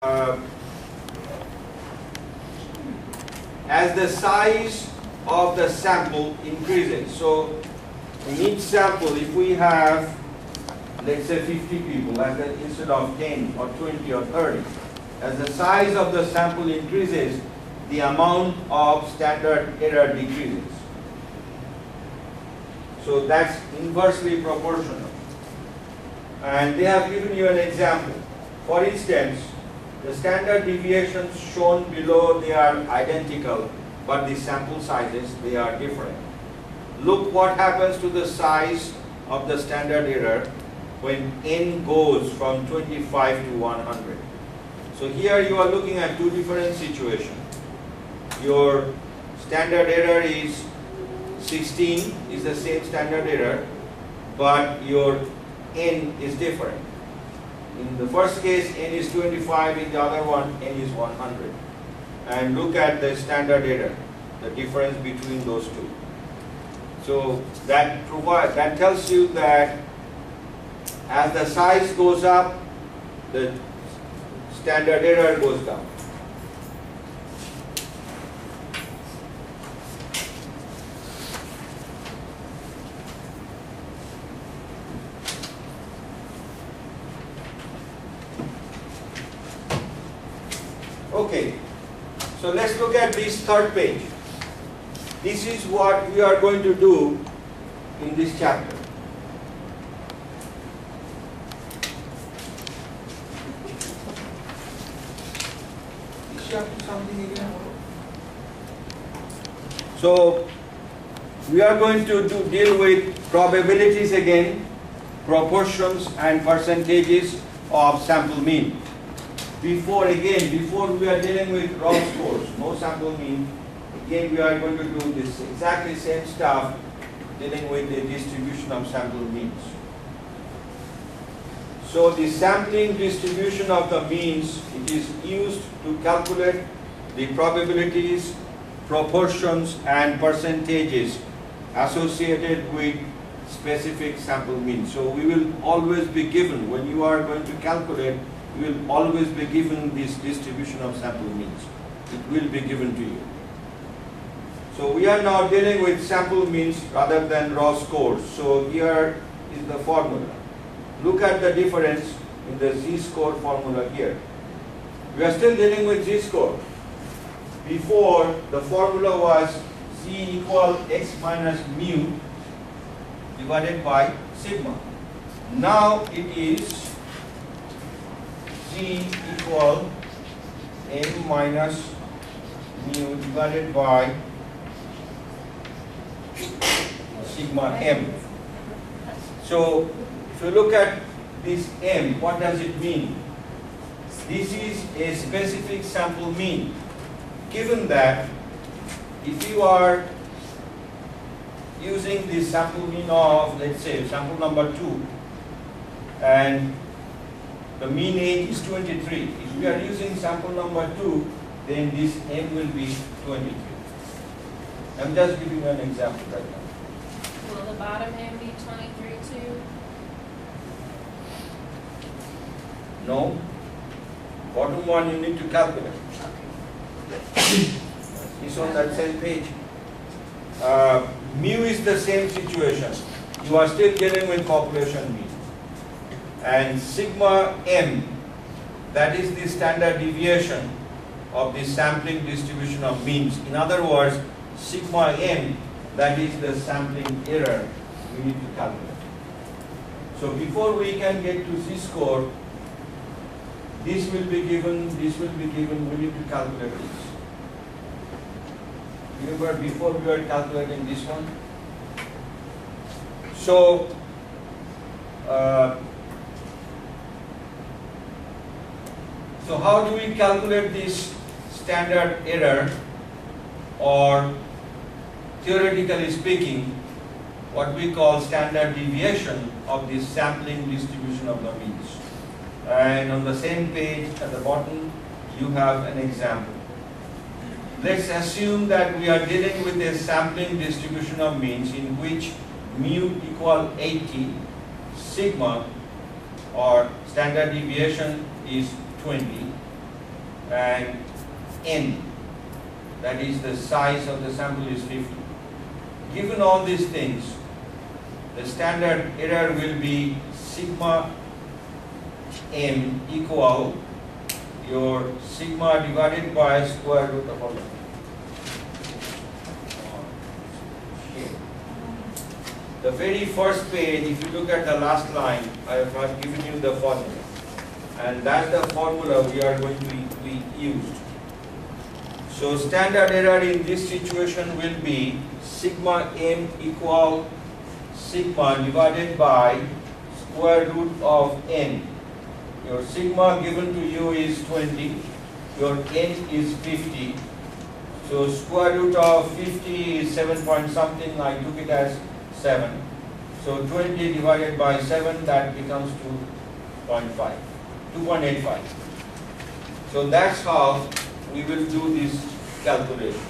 uh, as the size of the sample increases. So in each sample, if we have, let's say 50 people, instead of 10 or 20 or 30, as the size of the sample increases, the amount of standard error decreases. So that's inversely proportional. And they have given you an example. For instance, the standard deviations shown below, they are identical, but the sample sizes, they are different. Look what happens to the size of the standard error when n goes from 25 to 100. So here you are looking at two different situations. Your standard error is 16, is the same standard error, but your n is different. In the first case, n is 25, in the other one, n is 100. And look at the standard error, the difference between those two. So that tells you that as the size goes up, the standard error goes down. Okay, so let's look at this third page. This is what we are going to do in this chapter. So we are going to deal with probabilities again, proportions and percentages of sample mean. Before we are dealing with raw scores, no sample mean, again we are going to do this exactly same stuff, dealing with the distribution of sample means. So the sampling distribution of the means, it is used to calculate the probabilities, proportions and percentages associated with specific sample means. So we will always be given, when you are going to calculate, you will always be given this distribution of sample means. It will be given to you. So we are now dealing with sample means rather than raw scores. So here is the formula. Look at the difference in the z-score formula here. We are still dealing with z-score. Before, the formula was z equal x minus mu divided by sigma. Now it is z equal m minus mu divided by sigma m. So if you look at this m, what does it mean? This is a specific sample mean. Given that if you are using this sample mean of, let's say, sample number 2, and the mean age is 23. If we are using sample number 2, then this m will be 23. I'm just giving you an example right now. Will the bottom end be 23 too? No. Bottom one you need to calculate. It's on that same page. Mu is the same situation. You are still dealing with population mean. And sigma m, that is the standard deviation of the sampling distribution of means. In other words, sigma m, that is the sampling error we need to calculate. So before we can get to z-score, this will be given, we need to calculate this. Remember before we were calculating this one? So, so how do we calculate this standard error, or theoretically speaking, what we call standard deviation of the sampling distribution of the means? And on the same page at the bottom, you have an example. Let's assume that we are dealing with a sampling distribution of means in which mu equal 80, sigma or standard deviation is 20, and n, that is the size of the sample is 50. Given all these things, the standard error will be sigma m equal your sigma divided by square root of all. The very first page, if you look at the last line, I have given you the formula. And that's the formula we are going to be used. So standard error in this situation will be sigma m equal sigma divided by square root of n. Your sigma given to you is 20, your n is 50. So square root of 50 is 7 point something, I took it as 7. So 20 divided by 7, that becomes 2.85. So that's how we will do this calculation.